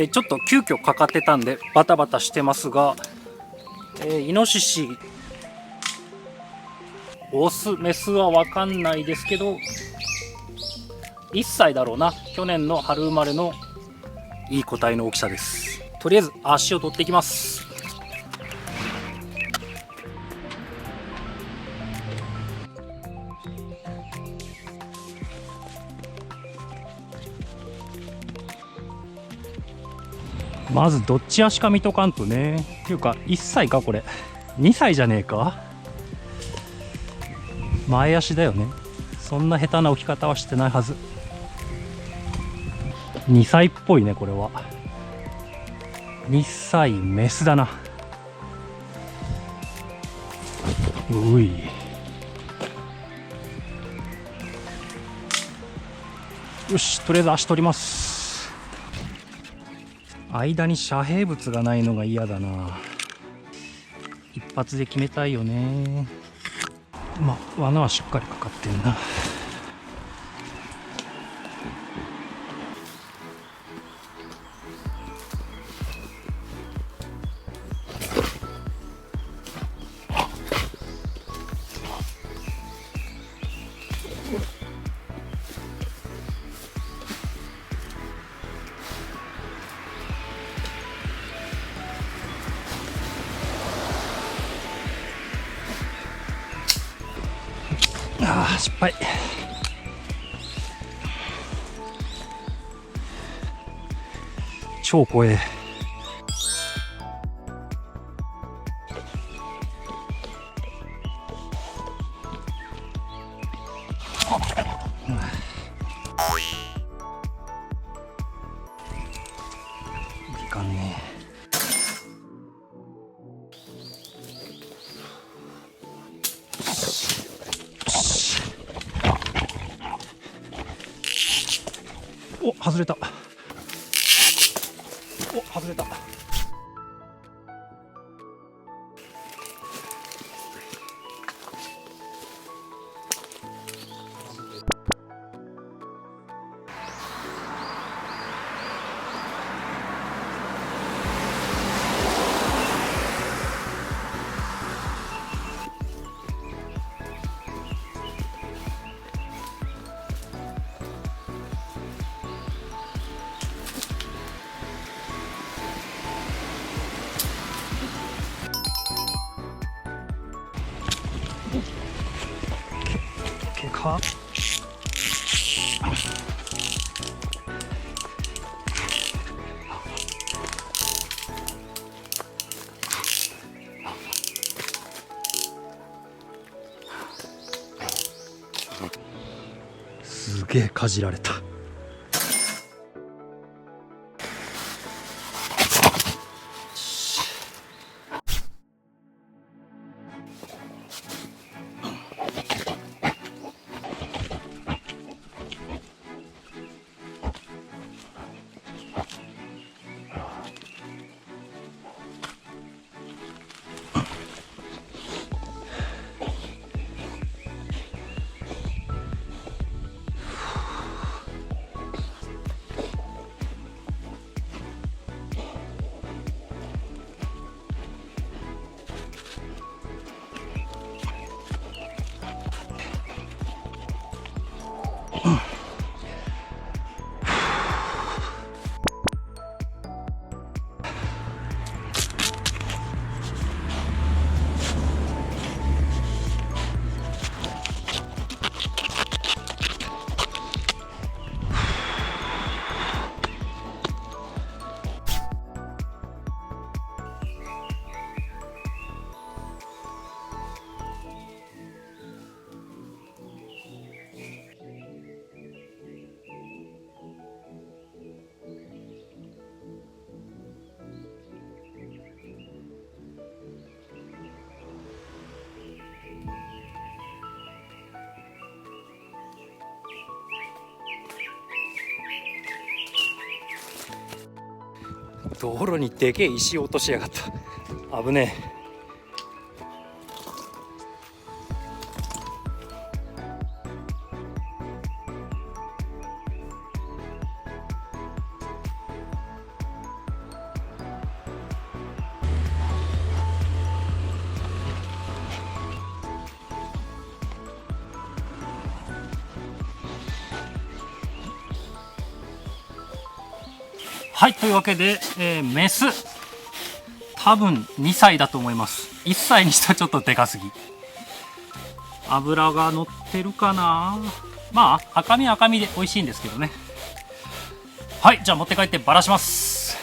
ちょっと急遽かかってたんでバタバタしてますが、イノシシオスメスは分かんないですけど1歳だろうな。去年の春生まれのいい個体の大きさです。とりあえず足を取っていきます。まずどっち足か見とかんとね。っていうか1歳かこれ2歳じゃねえか。前足だよね。そんな下手な置き方はしてないはず。2歳っぽいねこれは。2歳メスだな。うい。よし、とりあえず足取ります。間に遮蔽物がないのが嫌だな。一発で決めたいよね。まあ罠はしっかりかかってんな。ああ、失敗。超怖え。いかんねえ。お、外れた。お、外れた。かすげえかじられた。道路にでけえ石落としやがった。危ねえ。はい、というわけで、メス多分2歳だと思います。1歳にしてはちょっとでかすぎ。脂が乗ってるかな。まあ赤身は赤身で美味しいんですけどね。はい、じゃあ持って帰ってバラします。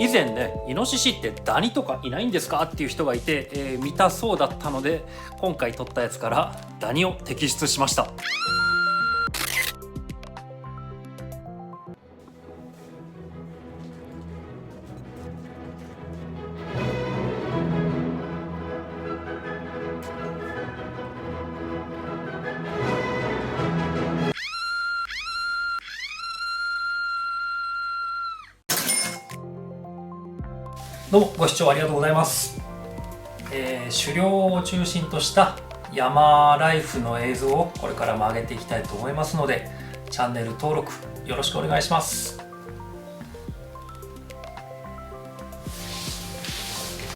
以前ね、イノシシってダニとかいないんですかっていう人がいて、見たそうだったので、今回撮ったやつからダニを摘出しました。どうもご視聴ありがとうございます。狩猟を中心とした山ライフの映像をこれからも上げていきたいと思いますので、チャンネル登録よろしくお願いします。